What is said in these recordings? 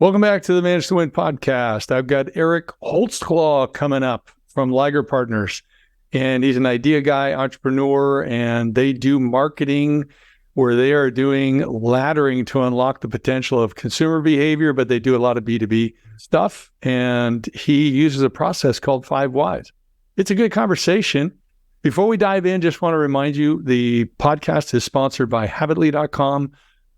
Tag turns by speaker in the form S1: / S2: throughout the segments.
S1: Welcome back to the Manage to Win podcast. I've got Eric Holtzclaw coming up from Liger Partners, and he's an idea guy, entrepreneur, and they do marketing where they are doing laddering to unlock the potential of consumer behavior, but they do a lot of B2B stuff, and he uses a process called 5 Whys. It's a good conversation. Before we dive in, just want to remind you, the podcast is sponsored by Habitly.com.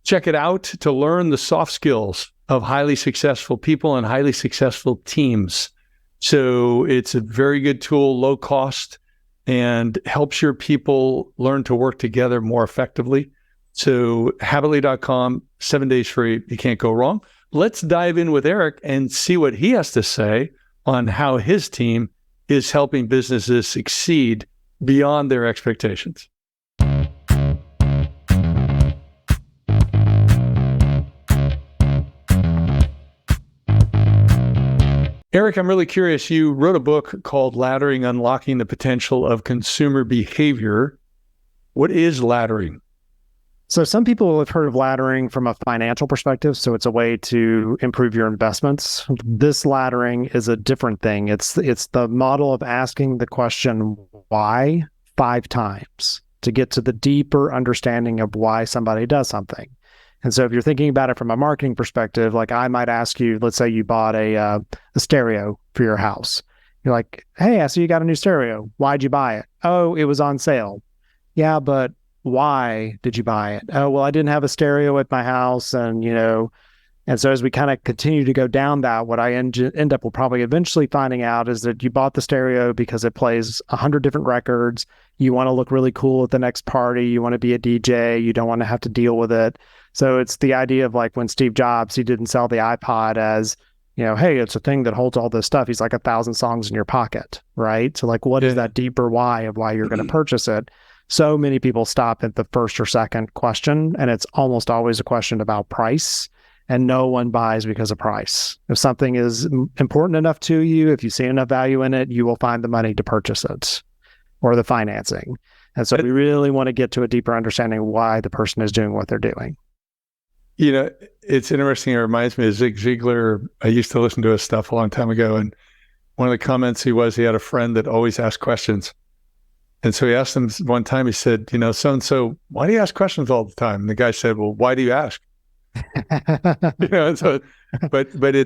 S1: Check it out to learn the soft skills of highly successful people and highly successful teams. So it's a very good tool, low cost, and helps your people learn to work together more effectively. So Habitly.com, 7 days free. You can't go wrong. Let's dive in with Eric and see what he has to say on how his team is helping businesses succeed beyond their expectations. Eric, I'm really curious. You wrote a book called Laddering, Unlocking the Potential of Consumer Behavior. What is laddering?
S2: So some people have heard of laddering from a financial perspective. So it's a way to improve your investments. This laddering is a different thing. It's the model of asking the question why 5 times to get to the deeper understanding of why somebody does something. And so if you're thinking about it from a marketing perspective, like I might ask you, let's say you bought a stereo for your house. You're like, hey, I see you got a new stereo. Why'd you buy it? Oh, it was on sale. Yeah, but why did you buy it? Oh, well, I didn't have a stereo at my house. And so as we kind of continue to go down that, what I end up will probably eventually finding out is that you bought the stereo because it plays 100 different records. You want to look really cool at the next party. You want to be a DJ. You don't want to have to deal with it. So it's the idea of like when Steve Jobs, he didn't sell the iPod as, hey, it's a thing that holds all this stuff. He's like 1,000 songs in your pocket, right? So like, what is that deeper why of why you're going to purchase it? So many people stop at the first or second question, and it's almost always a question about price, and no one buys because of price. If something is important enough to you, if you see enough value in it, you will find the money to purchase it or the financing. And so we really want to get to a deeper understanding of why the person is doing what they're doing.
S1: It's interesting. It reminds me of Zig Ziglar. I used to listen to his stuff a long time ago. And one of the comments he had a friend that always asked questions. And so he asked him one time, he said, so-and-so, why do you ask questions all the time? And the guy said, well, why do you ask? But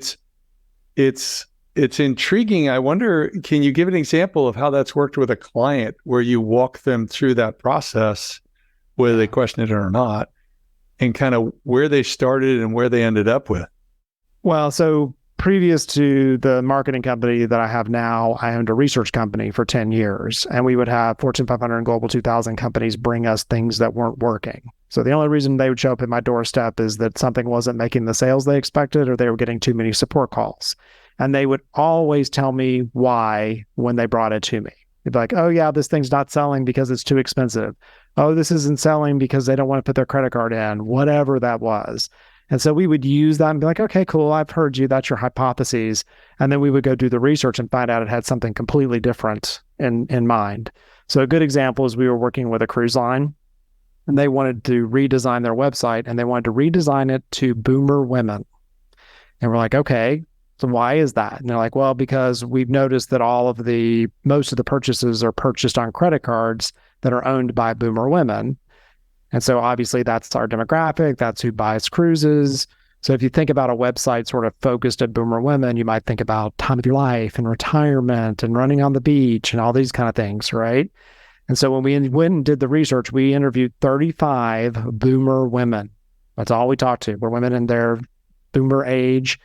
S1: it's intriguing. I wonder, can you give an example of how that's worked with a client where you walk them through that process, whether they question it or not, and kind of where they started and where they ended up with?
S2: Well, so previous to the marketing company that I have now, I owned a research company for 10 years, and we would have Fortune 500 and Global 2000 companies bring us things that weren't working. So the only reason they would show up at my doorstep is that something wasn't making the sales they expected, or they were getting too many support calls. And they would always tell me why when they brought it to me. They'd be like, oh yeah, this thing's not selling because it's too expensive. Oh, this isn't selling because they don't want to put their credit card in, whatever that was. And so we would use that and be like, okay, cool, I've heard you, that's your hypotheses. And then we would go do the research and find out it had something completely different in mind. So a good example is we were working with a cruise line, and they wanted to redesign their website, and they wanted to redesign it to boomer women. And we're like, okay, so why is that? And they're like, well, because we've noticed that most of the purchases are purchased on credit cards that are owned by boomer women. And so obviously that's our demographic. That's who buys cruises. So if you think about a website sort of focused at boomer women, you might think about time of your life and retirement and running on the beach and all these kind of things, right? And so when we went and did the research, we interviewed 35 boomer women. That's all we talked to. Were women in their boomer age.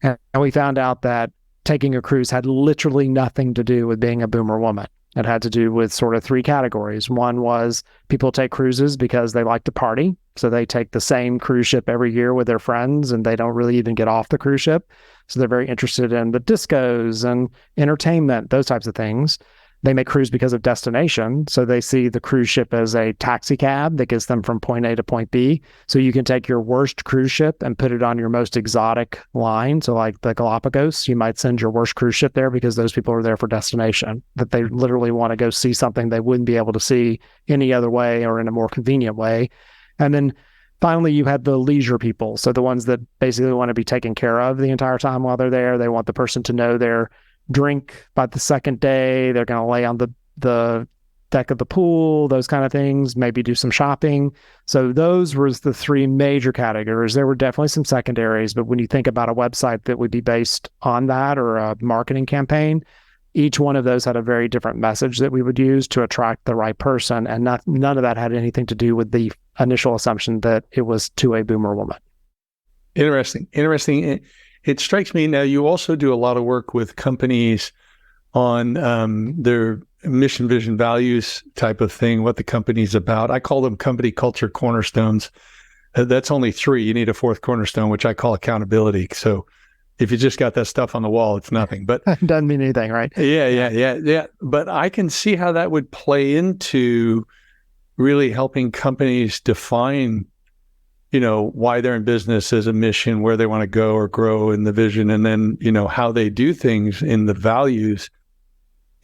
S2: And we found out that taking a cruise had literally nothing to do with being a boomer woman. It had to do with sort of 3 categories. One was people take cruises because they like to party. So they take the same cruise ship every year with their friends, and they don't really even get off the cruise ship. So they're very interested in the discos and entertainment, those types of things. They may cruise because of destination. So they see the cruise ship as a taxi cab that gets them from point A to point B. So you can take your worst cruise ship and put it on your most exotic line. So like the Galapagos, you might send your worst cruise ship there because those people are there for destination, that they literally want to go see something they wouldn't be able to see any other way or in a more convenient way. And then Finally, you had the leisure people. So the ones that basically want to be taken care of the entire time while they're there. They want the person to know their drink by the second day. They're going to lay on the deck of the pool, those kind of things, maybe do some shopping. So those were the three major categories. There were definitely some secondaries, but when you think about a website that would be based on that or a marketing campaign, each one of those had a very different message that we would use to attract the right person. And none of that had anything to do with the initial assumption that it was to a boomer woman.
S1: Interesting. It strikes me now, you also do a lot of work with companies on their mission, vision, values type of thing, what the company's about. I call them company culture cornerstones. That's only three. You need a fourth cornerstone, which I call accountability. So if you just got that stuff on the wall, it's nothing. But
S2: it doesn't mean anything, right?
S1: Yeah. But I can see how that would play into really helping companies define, why they're in business as a mission, where they want to go or grow in the vision, and then, how they do things in the values.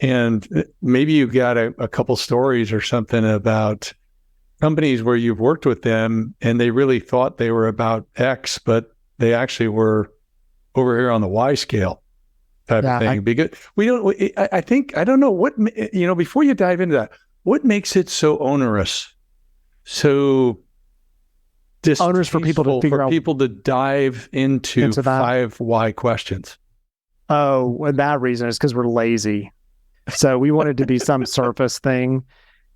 S1: And maybe you've got a couple stories or something about companies where you've worked with them and they really thought they were about X, but they actually were over here on the Y scale type of thing. Because I don't know what, before you dive into that, what makes it so onerous? So
S2: onerous for people to figure out,
S1: people to dive into 5 why questions.
S2: Oh, well, that reason is because we're lazy. So we wanted to be some surface thing,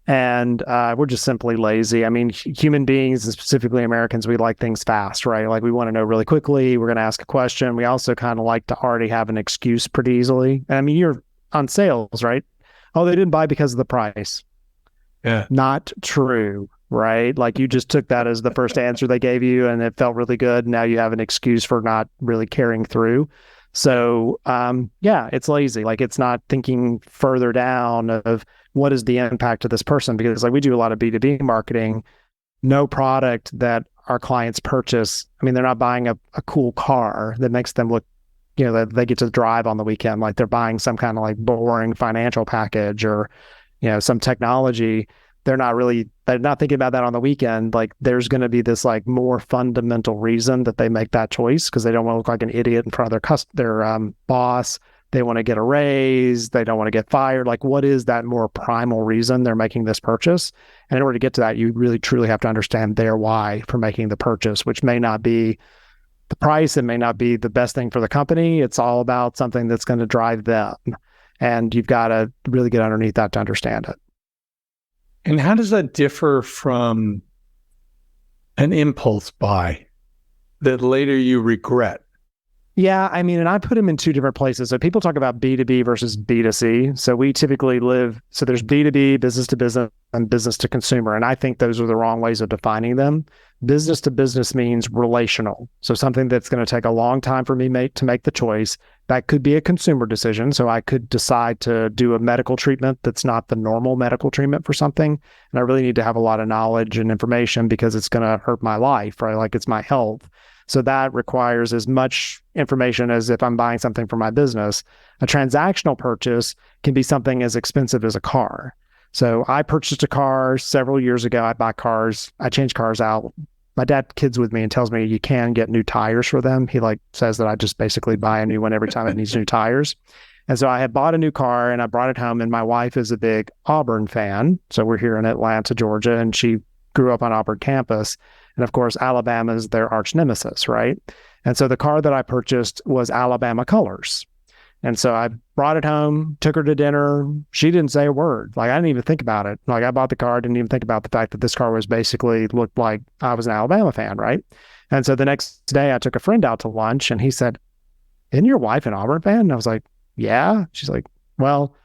S2: and we're just simply lazy. I mean, human beings, and specifically Americans, we like things fast, right? Like we want to know really quickly. We're going to ask a question. We also kind of like to already have an excuse pretty easily. And I mean, you're on sales, right? Oh, they didn't buy because of the price.
S1: Yeah.
S2: Not true, right? Like you just took that as the first answer they gave you and it felt really good. Now you have an excuse for not really carrying through. So, it's lazy. Like it's not thinking further down of what is the impact of this person, because like we do a lot of B2B marketing, no product that our clients purchase. I mean, they're not buying a cool car that makes them look, that they get to drive on the weekend. Like they're buying some kind of like boring financial package or, some technology. They're not thinking about that on the weekend. Like there's going to be this like more fundamental reason that they make that choice, because they don't want to look like an idiot in front of their boss. They want to get a raise. They don't want to get fired. Like what is that more primal reason they're making this purchase? And in order to get to that, you really truly have to understand their why for making the purchase, which may not be the price. It may not be the best thing for the company. It's all about something that's going to drive them. And you've got to really get underneath that to understand it.
S1: And how does that differ from an impulse buy that later you regret?
S2: Yeah, I mean, and I put them in two different places. So people talk about B2B versus B2C. So we typically so there's B2B, business to business, and business to consumer. And I think those are the wrong ways of defining them. Business to business means relational. So something that's going to take a long time for me to make the choice. That could be a consumer decision. So I could decide to do a medical treatment that's not the normal medical treatment for something. And I really need to have a lot of knowledge and information because it's going to hurt my life, right? Like it's my health. So that requires as much information as if I'm buying something for my business. A transactional purchase can be something as expensive as a car. So I purchased a car several years ago. I buy cars. I change cars out. My dad kids with me and tells me you can get new tires for them. He says that I just basically buy a new one every time it needs new tires. And so I had bought a new car and I brought it home, and my wife is a big Auburn fan. So we're here in Atlanta, Georgia, and she grew up on Auburn campus. And of course, Alabama is their arch nemesis, right? And so the car that I purchased was Alabama colors. And so I brought it home, took her to dinner. She didn't say a word. Like I didn't even think about it. Like I bought the car, didn't even think about the fact that this car was basically looked like I was an Alabama fan, right? And so the next day I took a friend out to lunch and he said, "Isn't your wife an Auburn fan?" And I was like, "Yeah." She's like, "Well,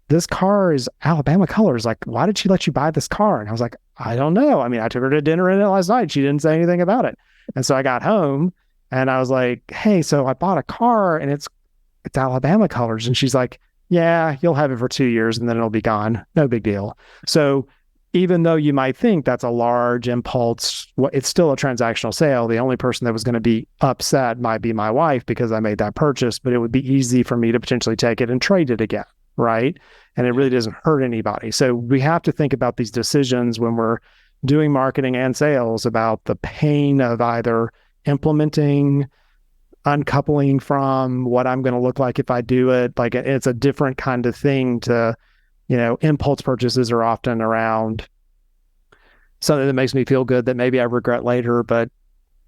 S2: this car is Alabama colors. Like, why did she let you buy this car?" And I was like, "I don't know. I mean, I took her to dinner in it last night. She didn't say anything about it." And so I got home and I was like, "Hey, so I bought a car and it's Alabama colors." And she's like, "Yeah, you'll have it for 2 years and then it'll be gone. No big deal." So even though you might think that's a large impulse, it's still a transactional sale. The only person that was going to be upset might be my wife because I made that purchase, but it would be easy for me to potentially take it and trade it again. Right. And it really doesn't hurt anybody. So we have to think about these decisions when we're doing marketing and sales about the pain of either implementing, uncoupling from what I'm going to look like if I do it. Like it's a different kind of thing to, impulse purchases are often around something that makes me feel good that maybe I regret later, but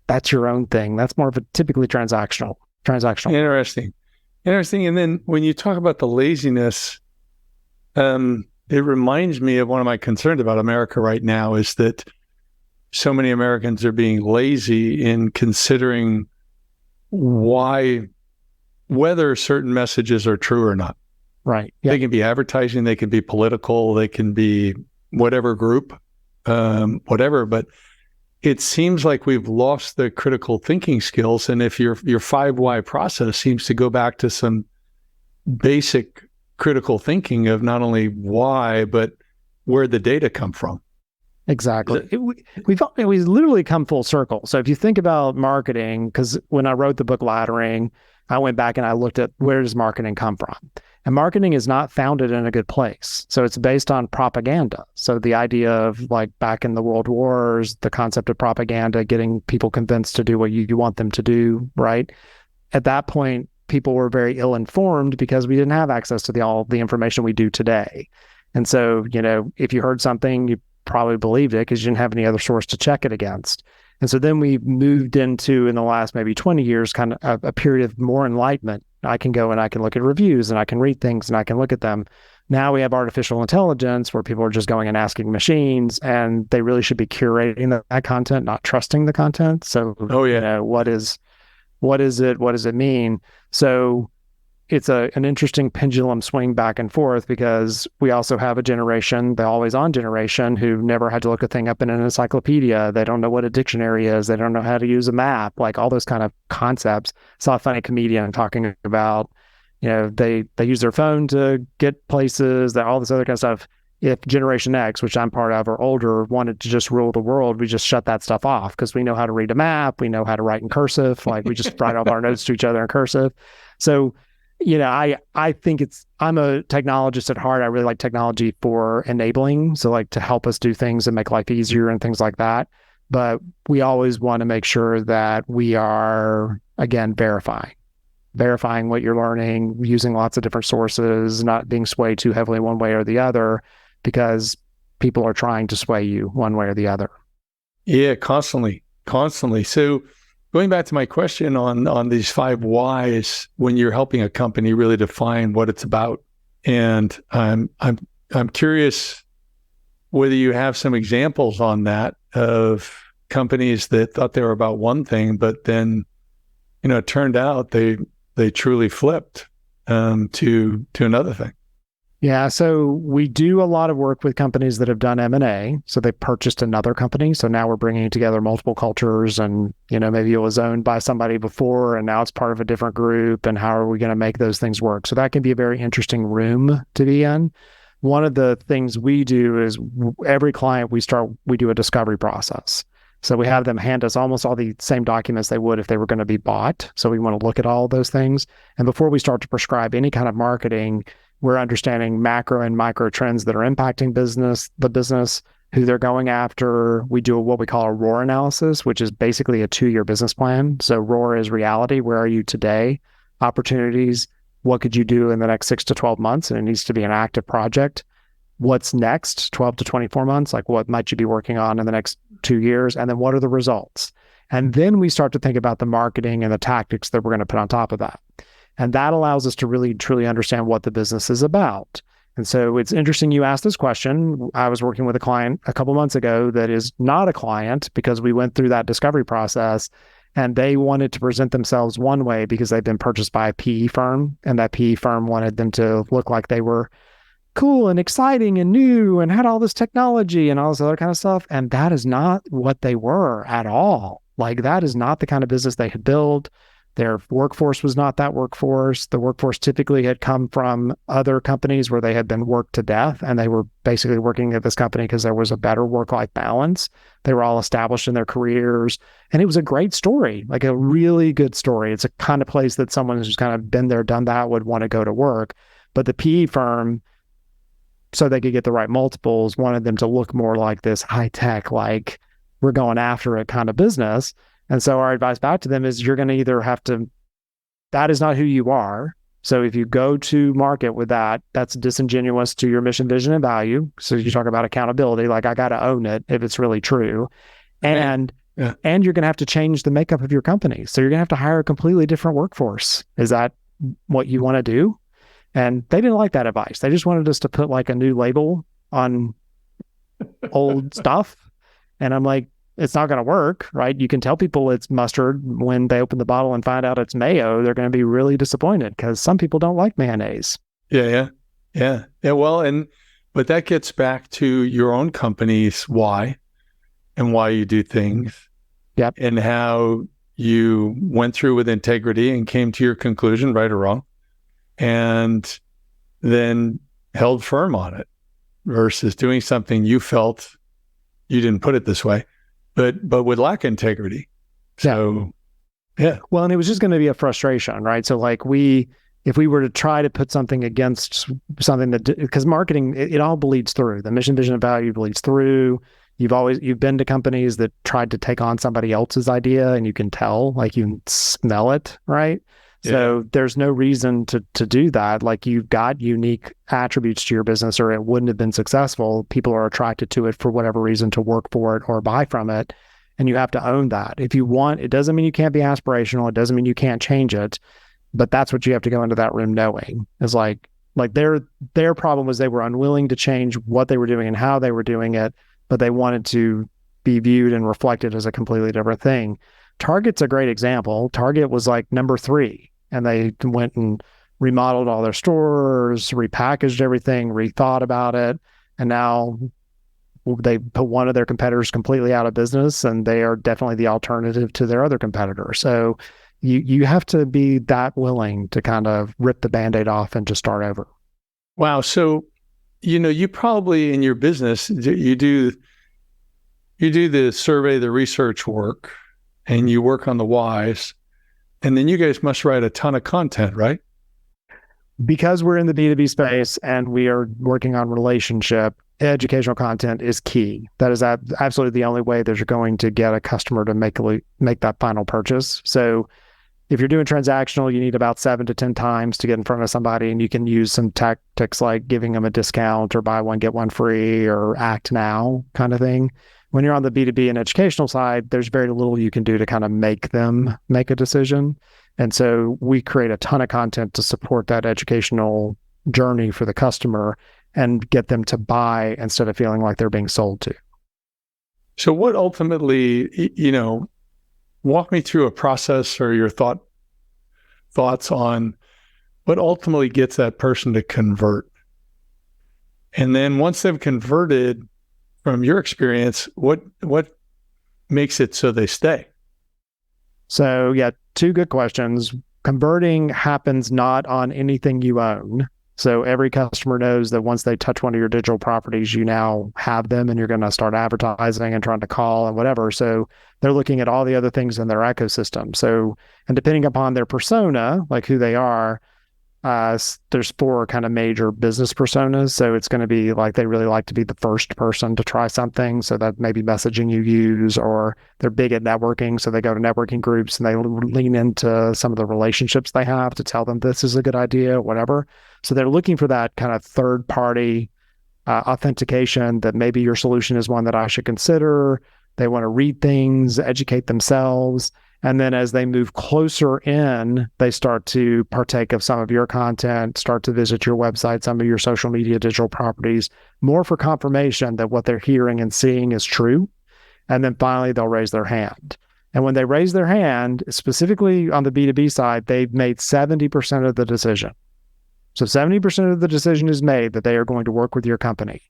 S2: that's your own thing. That's more of a typically transactional.
S1: Interesting. And then when you talk about the laziness, it reminds me of one of my concerns about America right now is that so many Americans are being lazy in considering whether certain messages are true or not.
S2: Right. Yeah.
S1: They can be advertising, they can be political, they can be whatever group, whatever. But it seems like we've lost the critical thinking skills. And if your 5 why process seems to go back to some basic critical thinking of not only why, but where the data come from.
S2: Exactly. We've literally come full circle. So if you think about marketing, because when I wrote the book Laddering, I went back and I looked at where does marketing come from? And marketing is not founded in a good place. So it's based on propaganda. So the idea of like back in the World Wars, the concept of propaganda, getting people convinced to do what you want them to do, right? At that point, people were very ill-informed because we didn't have access to all the information we do today. And so, if you heard something, you probably believed it because you didn't have any other source to check it against. And so then we moved into, in the last maybe 20 years, kind of a period of more enlightenment. I can go and I can look at reviews and I can read things and I can look at them. Now we have artificial intelligence where people are just going and asking machines, and they really should be curating that content, not trusting the content. So, what is it? What does it mean? So it's an interesting pendulum swing back and forth because we also have a generation, the always on generation, who never had to look a thing up in an encyclopedia. They don't know what a dictionary is. They don't know how to use a map, like all those kind of concepts. Saw a funny comedian talking about, they use their phone to get places, that all this other kind of stuff. If Generation X, which I'm part of, or older, wanted to just rule the world, we just shut that stuff off because we know how to read a map. We know how to write in cursive. Like we just write all our notes to each other in cursive. So, I think I'm a technologist at heart. I really like technology for enabling. So like to help us do things and make life easier and things like that. But we always want to make sure that we are, again, verifying what you're learning, using lots of different sources, not being swayed too heavily one way or the other, because people are trying to sway you one way or the other.
S1: Yeah, constantly. So going back to my question on these 5 whys, when you're helping a company really define what it's about, and I'm curious whether you have some examples on that of companies that thought they were about one thing, but then it turned out they truly flipped to another thing.
S2: Yeah, so we do a lot of work with companies that have done M&A. So they purchased another company. So now we're bringing together multiple cultures, and maybe it was owned by somebody before and now it's part of a different group, and how are we going to make those things work? So that can be a very interesting room to be in. One of the things we do is every client we do a discovery process. So we have them hand us almost all the same documents they would if they were going to be bought. So we want to look at all of those things. And before we start to prescribe any kind of marketing, we're understanding macro and micro trends that are impacting the business, who they're going after. We do what we call a ROWR analysis, which is basically a 2-year business plan. So ROWR is reality. Where are you today? Opportunities. What could you do in the next 6 to 12 months? And it needs to be an active project. What's next? 12 to 24 months. Like what might you be working on in the next 2 years? And then what are the results? And then we start to think about the marketing and the tactics that we're going to put on top of that. And that allows us to really, truly understand what the business is about. And so it's interesting you asked this question. I was working with a client a couple months ago that is not a client because we went through that discovery process, and they wanted to present themselves one way because they've been purchased by a PE firm, and that PE firm wanted them to look like they were cool and exciting and new and had all this technology and all this other kind of stuff. And that is not what they were at all. Like that is not the kind of business they had built. Their workforce was not that workforce. The workforce typically had come from other companies where they had been worked to death, and they were basically working at this company because there was a better work-life balance. They were all established in their careers, and it was a great story, like a really good story. It's a kind of place that someone who's kind of been there, done that would want to go to work. But the PE firm so they could get the right multiples, wanted them to look more like this high tech, like we're going after it kind of business. And so our advice back to them is you're going to either have to, that is not who you are. So if you go to market with that, that's disingenuous to your mission, vision, and value. So you talk about accountability, like I got to own it if it's really true. And and you're going to have to change the makeup of your company. So you're going to have to hire a completely different workforce. Is that what you want to do? And they didn't like that advice. They just wanted us to put like a new label on old stuff. And I'm like, it's not going to work, right? You can tell people it's mustard. When they open the bottle and find out it's mayo, they're going to be really disappointed because some people don't like mayonnaise.
S1: Yeah. Well, but that gets back to your own company's why and why you do things.
S2: Yep.
S1: And how you went through with integrity and came to your conclusion, right or wrong, and then held firm on it versus doing something you felt, you didn't put it this way, but would lack integrity. So, yeah.
S2: Well, and it was just going to be a frustration, right? So like if we were to try to put something against something that, because marketing, it all bleeds through. The mission, vision, and value bleeds through. You've been to companies that tried to take on somebody else's idea, and you can tell, like you can smell it, right? Yeah. So there's no reason to do that. Like you've got unique attributes to your business, or it wouldn't have been successful. People are attracted to it for whatever reason, to work for it or buy from it. And you have to own that. If you want, it doesn't mean you can't be aspirational. It doesn't mean you can't change it, but that's what you have to go into that room knowing. Is like their problem was they were unwilling to change what they were doing and how they were doing it, but they wanted to be viewed and reflected as a completely different thing. Target's a great example. Target was like number 3, and they went and remodeled all their stores, repackaged everything, rethought about it, and now they put one of their competitors completely out of business, and they are definitely the alternative to their other competitor. So you have to be that willing to kind of rip the Band-Aid off and just start over.
S1: Wow. So, you probably in your business, you do the survey, the research work, and you work on the whys, and then you guys must write a ton of content, right?
S2: Because we're in the B2B space and we are working on relationship, educational content is key. That is absolutely the only way that you're going to get a customer to make that final purchase. So if you're doing transactional, you need about 7 to 10 times to get in front of somebody, and you can use some tactics like giving them a discount or buy one, get one free, or act now kind of thing. When you're on the B2B and educational side, there's very little you can do to kind of make them make a decision. And so we create a ton of content to support that educational journey for the customer and get them to buy instead of feeling like they're being sold to.
S1: So what ultimately, walk me through a process or your thoughts on what ultimately gets that person to convert. And then once they've converted, from your experience, what makes it so they stay?
S2: So yeah, 2 good questions. Converting happens not on anything you own. So every customer knows that once they touch one of your digital properties, you now have them, and you're going to start advertising and trying to call and whatever. So they're looking at all the other things in their ecosystem. So, and depending upon their persona, like who they are, there's 4 kind of major business personas. So it's going to be like they really like to be the first person to try something. So that may be messaging you use, or they're big at networking. So they go to networking groups and they lean into some of the relationships they have to tell them this is a good idea, whatever. So they're looking for that kind of third party authentication that maybe your solution is one that I should consider. They want to read things, educate themselves. And then as they move closer in, they start to partake of some of your content, start to visit your website, some of your social media, digital properties, more for confirmation that what they're hearing and seeing is true. And then finally, they'll raise their hand. And when they raise their hand, specifically on the B2B side, they've made 70% of the decision. So 70% of the decision is made that they are going to work with your company.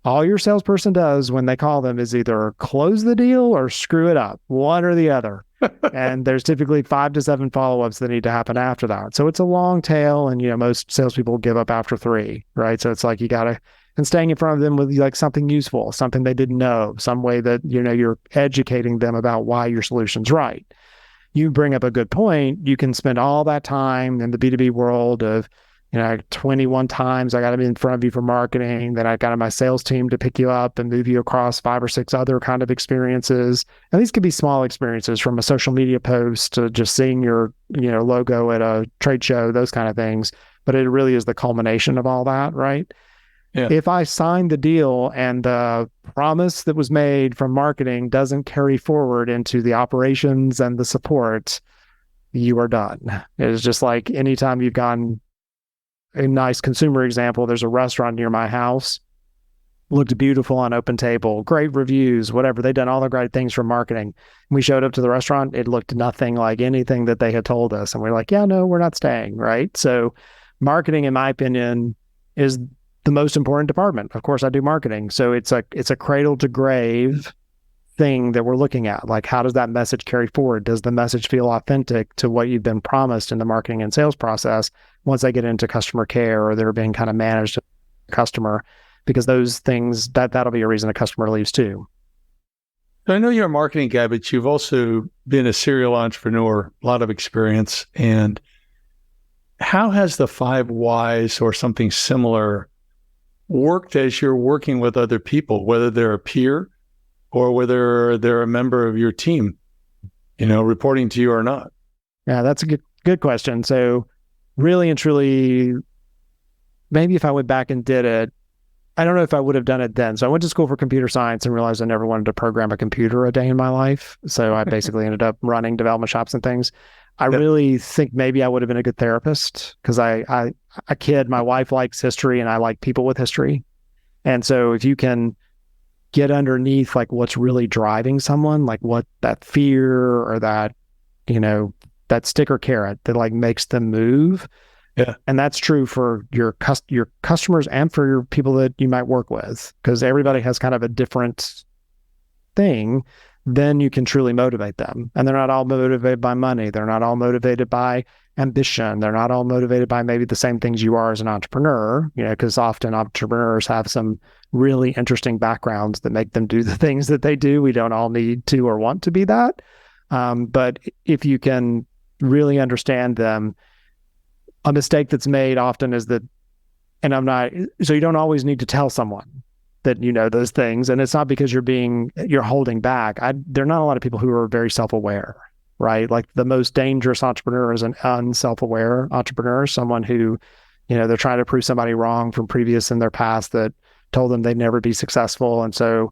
S2: All your salesperson does when they call them is either close the deal or screw it up, one or the other. And there's typically 5 to 7 follow-ups that need to happen after that. So it's a long tail, and most salespeople give up after 3, right? So it's like and staying in front of them with like something useful, something they didn't know, some way that you're educating them about why your solution's right. You bring up a good point. You can spend all that time in the B2B world of 21 times I got to be in front of you for marketing. Then I got my sales team to pick you up and move you across 5 or 6 other kind of experiences. And these could be small experiences, from a social media post to just seeing your, logo at a trade show, those kind of things. But it really is the culmination of all that, right?
S1: Yeah.
S2: If I sign the deal and the promise that was made from marketing doesn't carry forward into the operations and the support, you are done. It is just like anytime you've gone. A nice consumer example, there's a restaurant near my house, looked beautiful on Open Table, great reviews, whatever. They've done all the great things for marketing. We showed up to the restaurant. It looked nothing like anything that they had told us. And we're like, yeah, no, we're not staying, right? So marketing, in my opinion, is the most important department. Of course, I do marketing. So it's a cradle to grave thing that we're looking at. Like, how does that message carry forward? Does the message feel authentic to what you've been promised in the marketing and sales process once they get into customer care, or they're being kind of managed customer? Because those things, that'll be a reason a customer leaves too.
S1: I know you're a marketing guy, but you've also been a serial entrepreneur, a lot of experience. And how has the 5 whys or something similar worked as you're working with other people, whether they're a peer or whether they're a member of your team, reporting to you or not?
S2: Yeah, that's a good question. So really and truly, maybe if I went back and did it, I don't know if I would have done it then. So I went to school for computer science and realized I never wanted to program a computer a day in my life. So I basically ended up running development shops and things. I really think maybe I would have been a good therapist, because I kid, my wife likes history and I like people with history. And so if you can get underneath like what's really driving someone, like what that fear or that, that stick or carrot that like makes them move.
S1: Yeah.
S2: And that's true for your customers and for your people that you might work with, because everybody has kind of a different thing. Then you can truly motivate them. And they're not all motivated by money. They're not all motivated by ambition. They're not all motivated by maybe the same things you are as an entrepreneur, because often entrepreneurs have some really interesting backgrounds that make them do the things that they do. We don't all need to or want to be that. But if you can really understand them, a mistake that's made often is that, so you don't always need to tell someone that those things. And it's not because you're holding back. There are not a lot of people who are very self-aware, right? Like the most dangerous entrepreneur is an unself-aware entrepreneur, someone who, they're trying to prove somebody wrong from previous in their past that told them they'd never be successful. And so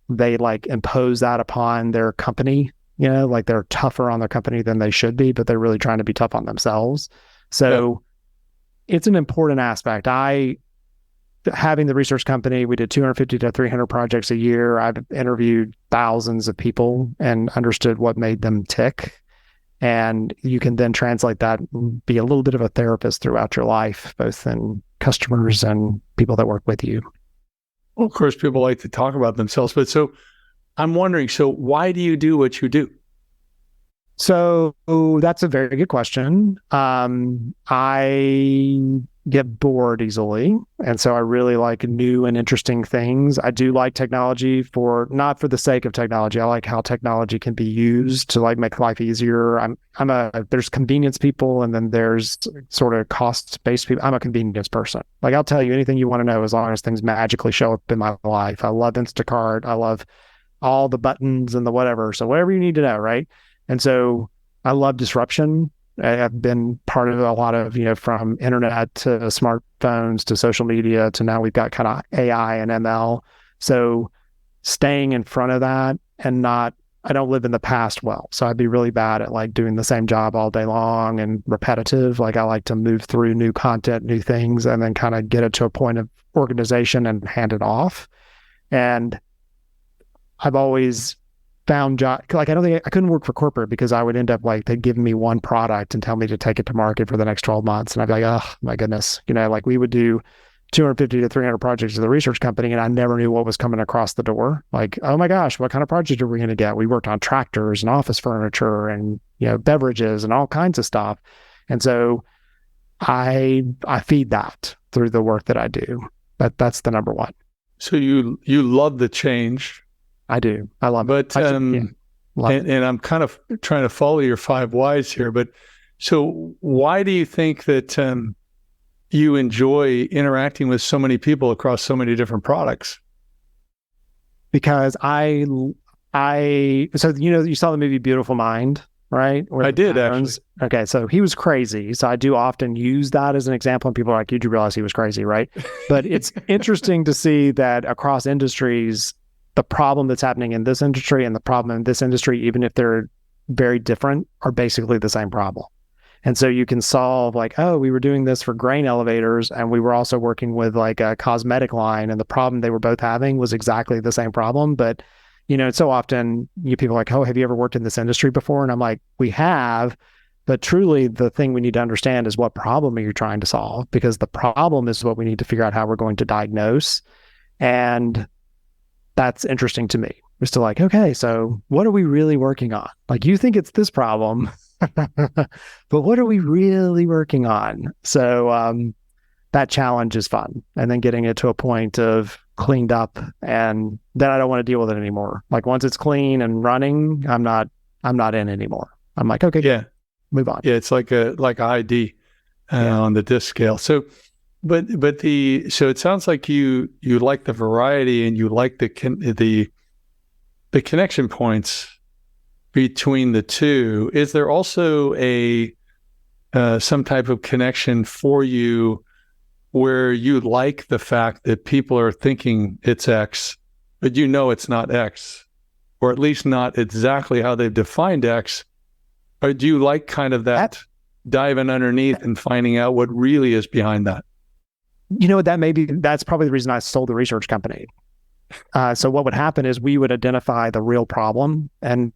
S2: they like impose that upon their company, like they're tougher on their company than they should be, but they're really trying to be tough on themselves. So It's an important aspect. Having the research company, we did 250 to 300 projects a year. I've interviewed thousands of people and understood what made them tick. And you can then translate that and be a little bit of a therapist throughout your life, both in customers and people that work with you.
S1: Well, of course, people like to talk about themselves, but so I'm wondering, so why do you do what you do?
S2: So that's a very good question. I get bored easily. And so I really like new and interesting things. I do like technology not for the sake of technology. I like how technology can be used to like make life easier. There's convenience people, and then there's sort of cost-based people. I'm a convenience person. Like, I'll tell you anything you want to know as long as things magically show up in my life. I love Instacart. I love all the buttons and the whatever. So whatever you need to know, right? And so I love disruption. I've been part of a lot of, from internet to smartphones to social media to now we've got kind of AI and ML. So staying in front of that and I don't live in the past well. So I'd be really bad at like doing the same job all day long and repetitive. Like I like to move through new content, new things, and then kind of get it to a point of organization and hand it off. And I've always found job, like I couldn't work for corporate because I would end up like they'd give me one product and tell me to take it to market for the next 12 months. And I'd be like, oh my goodness, like we would do 250 to 300 projects at the research company, and I never knew what was coming across the door. Like, oh my gosh, what kind of project are we going to get? We worked on tractors and office furniture and, beverages and all kinds of stuff. And so I feed that through the work that I do. That's the number one.
S1: So you love the change.
S2: I do. I love it.
S1: And I'm kind of trying to follow your 5 whys here, but so why do you think that you enjoy interacting with so many people across so many different products?
S2: Because so you saw the movie Beautiful Mind, right?
S1: I did, actually.
S2: Okay, so he was crazy. So I do often use that as an example, and people are like, "You do realize he was crazy, right?" But it's interesting to see that across industries, the problem that's happening in this industry and the problem in this industry, even if they're very different, are basically the same problem. And so you can solve like, oh, we were doing this for grain elevators and we were also working with like a cosmetic line, and the problem they were both having was exactly the same problem. But, so often people are like, oh, have you ever worked in this industry before? And I'm like, we have, but truly the thing we need to understand is what problem are you trying to solve? Because the problem is what we need to figure out how we're going to diagnose. And that's interesting to me. We're still like, okay, so what are we really working on? Like, you think it's this problem, but what are we really working on? So that challenge is fun. And then getting it to a point of cleaned up, and then I don't want to deal with it anymore. Like, once it's clean and running, I'm not in anymore. I'm like, okay,
S1: yeah,
S2: move on.
S1: Yeah, it's like a ID on the disc scale. So, but so it sounds like you like the variety and you like the connection points between the two. Is there also some type of connection for you where you like the fact that people are thinking it's X, but it's not X, or at least not exactly how they've defined X? Or do you like kind of that diving underneath and finding out what really is behind that?
S2: That's probably the reason I sold the research company. So what would happen is we would identify the real problem, and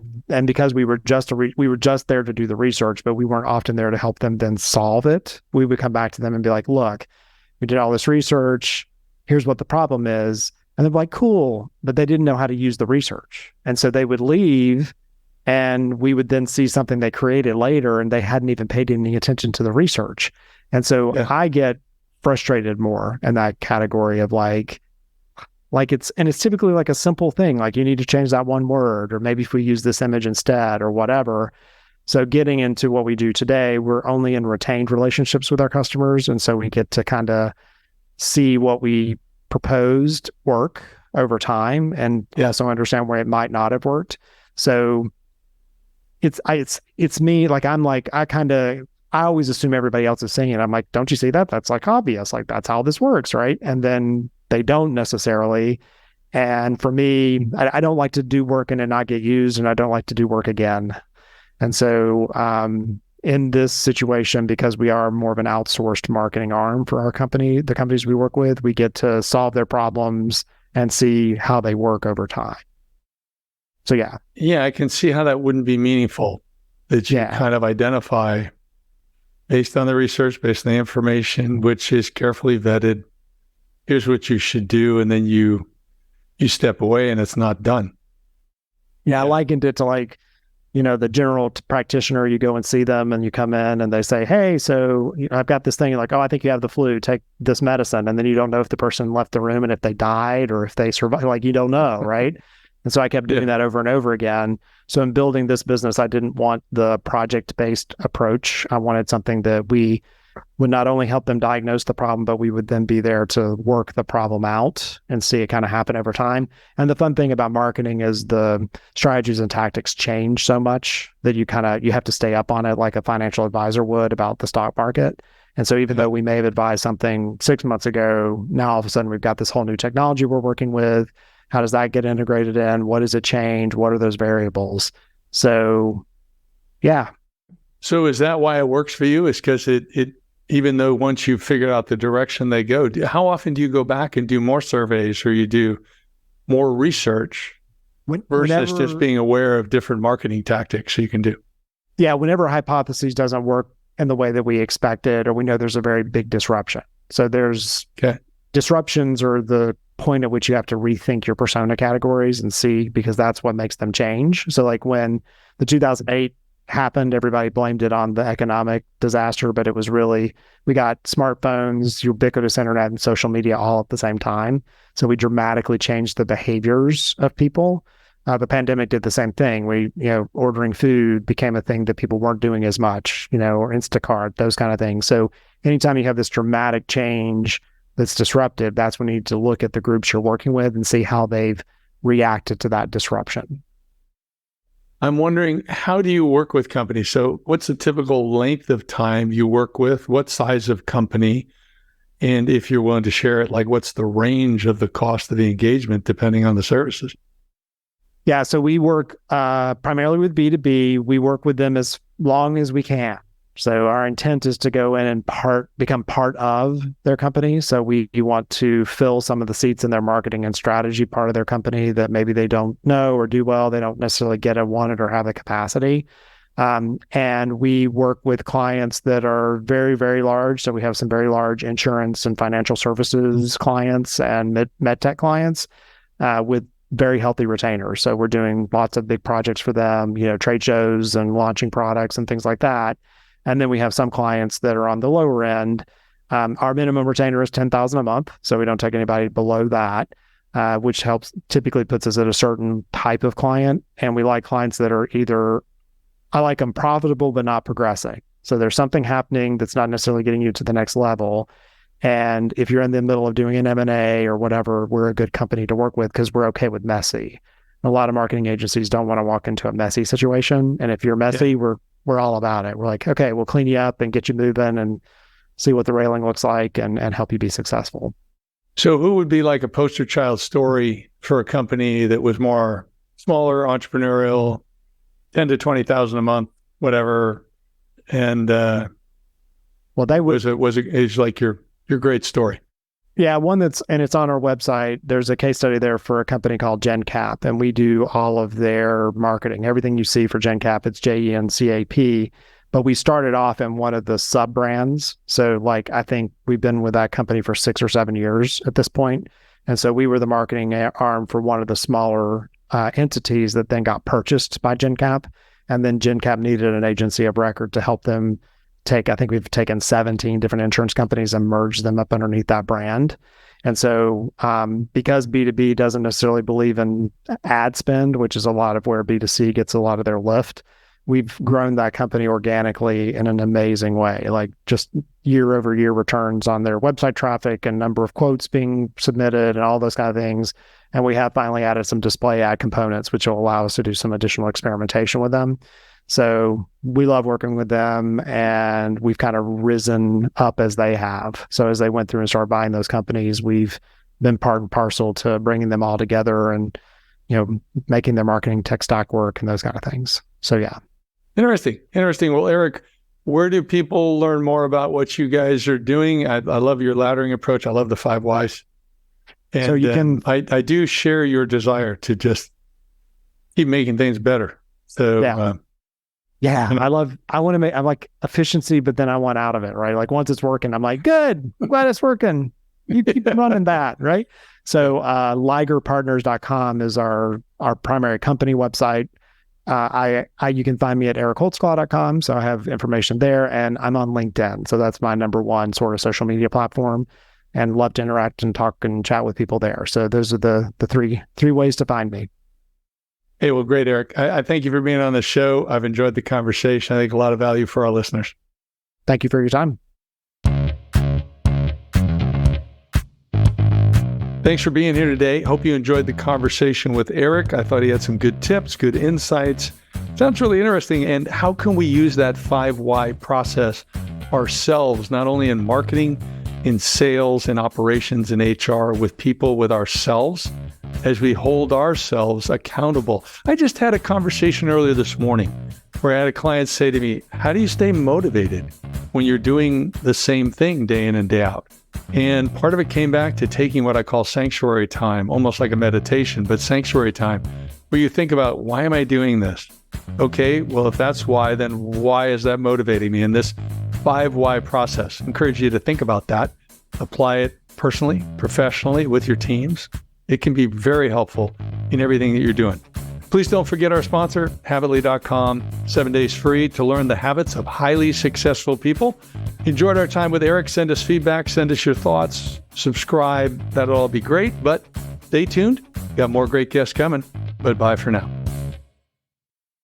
S2: because we were just there to do the research, but we weren't often there to help them then solve it. We would come back to them and be like, look, we did all this research. Here's what the problem is. And they'd be like, cool. But they didn't know how to use the research. And so they would leave, and we would then see something they created later, and they hadn't even paid any attention to the research. And so I get frustrated more in that category of like it's typically like a simple thing, like you need to change that one word, or maybe if we use this image instead, or whatever. So getting into what we do today, we're only in retained relationships with our customers. And so we get to kind of see what we proposed work over time, and also understand where it might not have worked. So it's me, like, I always assume everybody else is saying it. I'm like, don't you see that? That's like obvious. Like, that's how this works, right? And then they don't necessarily. And for me, I don't like to do work and it not get used, and I don't like to do work again. And so in this situation, because we are more of an outsourced marketing arm for our company, the companies we work with, we get to solve their problems and see how they work over time. So
S1: I can see how that wouldn't be meaningful, that you kind of identify based on the research, based on the information, which is carefully vetted. Here's what you should do, and then you step away and it's not done.
S2: I likened it to like, the general practitioner. You go and see them, and you come in and they say, hey, so I've got this thing. You're like, oh, I think you have the flu, take this medicine. And then you don't know if the person left the room and if they died or if they survived. Like, you don't know, right? And so I kept doing that over and over again. So in building this business, I didn't want the project-based approach. I wanted something that we would not only help them diagnose the problem, but we would then be there to work the problem out and see it kind of happen over time. And the fun thing about marketing is the strategies and tactics change so much that you have to stay up on it like a financial advisor would about the stock market. And so even though we may have advised something 6 months ago, now all of a sudden we've got this whole new technology we're working with. How does that get integrated in? What does it change? What are those variables? So,
S1: So is that why it works for you? Is because it even though once you've figured out the direction they go, how often do you go back and do more surveys, or you do more research versus just being aware of different marketing tactics you can do?
S2: Yeah, whenever a hypothesis doesn't work in the way that we expected, or we know there's a very big disruption. So there's disruptions are the point at which you have to rethink your persona categories and see, because that's what makes them change. So like when the 2008 happened, everybody blamed it on the economic disaster, but it was really, we got smartphones, ubiquitous internet, and social media all at the same time. So we dramatically changed the behaviors of people. The pandemic did the same thing. Ordering food became a thing that people weren't doing as much, or Instacart, those kind of things. So anytime you have this dramatic change that's disruptive, that's when you need to look at the groups you're working with and see how they've reacted to that disruption.
S1: I'm wondering, how do you work with companies? So what's the typical length of time you work with? What size of company? And if you're willing to share it, like what's the range of the cost of the engagement depending on the services?
S2: Yeah, so we work primarily with B2B. We work with them as long as we can. So our intent is to go in and become part of their company. So we want to fill some of the seats in their marketing and strategy part of their company that maybe they don't know or do well. They don't necessarily get it, want it, or have the capacity. And we work with clients that are very, very large. So we have some very large insurance and financial services clients and med tech clients with very healthy retainers. So we're doing lots of big projects for them, trade shows and launching products and things like that. And then we have some clients that are on the lower end. Our minimum retainer is $10,000 a month, so we don't take anybody below that, which typically puts us at a certain type of client. And we like clients that are I like them profitable but not progressing. So there's something happening that's not necessarily getting you to the next level. And if you're in the middle of doing an M&A or whatever, we're a good company to work with because we're okay with messy. A lot of marketing agencies don't want to walk into a messy situation. And if you're messy, we're all about it. We're like, okay, we'll clean you up and get you moving and see what the railing looks like and help you be successful.
S1: So who would be like a poster child story for a company that was more smaller, entrepreneurial, 10 to 20,000 a month, whatever? And it's like your great story.
S2: Yeah, it's on our website. There's a case study there for a company called GenCap, and we do all of their marketing. Everything you see for GenCap, it's JENCAP, but we started off in one of the sub brands. So I think we've been with that company for 6 or 7 years at this point. And so we were the marketing arm for one of the smaller entities that then got purchased by GenCap. And then GenCap needed an agency of record to help them I think we've taken 17 different insurance companies and merged them up underneath that brand. And so because B2B doesn't necessarily believe in ad spend, which is a lot of where B2C gets a lot of their lift, we've grown that company organically in an amazing way, like just year over year returns on their website traffic and number of quotes being submitted and all those kind of things. And we have finally added some display ad components, which will allow us to do some additional experimentation with them. So we love working with them, and we've kind of risen up as they have. So as they went through and started buying those companies, we've been part and parcel to bringing them all together and, making their marketing tech stack work and those kind of things. So yeah.
S1: Interesting. Well, Eric, where do people learn more about what you guys are doing? I love your laddering approach. I love the 5 whys. And so you can, I do share your desire to just keep making things better. So
S2: I want to make, I'm like efficiency, but then I want out of it, right? Like once it's working, I'm like, good, I'm glad it's working. You keep running that, right? So ligerpartners.com is our primary company website. You can find me at erichholtzclaw.com. So I have information there, and I'm on LinkedIn. So that's my number one sort of social media platform, and love to interact and talk and chat with people there. So those are the three ways to find me.
S1: Hey, well, great, Eric. I thank you for being on the show. I've enjoyed the conversation. I think a lot of value for our listeners.
S2: Thank you for your time.
S1: Thanks for being here today. Hope you enjoyed the conversation with Eric. I thought he had some good tips, good insights. Sounds really interesting. And how can we use that 5 why process ourselves, not only in marketing, in sales, in operations, in HR, with people, with ourselves, as we hold ourselves accountable. I just had a conversation earlier this morning where I had a client say to me, how do you stay motivated when you're doing the same thing day in and day out? And part of it came back to taking what I call sanctuary time, almost like a meditation, but sanctuary time, where you think about, why am I doing this? Okay, well, if that's why, then why is that motivating me? And this 5 why process, I encourage you to think about that, apply it personally, professionally, with your teams. It can be very helpful in everything that you're doing. Please don't forget our sponsor, Habitly.com, 7 days free to learn the habits of highly successful people. Enjoyed our time with Eric. Send us feedback, send us your thoughts, subscribe. That'll all be great, but stay tuned. Got more great guests coming. but bye for now.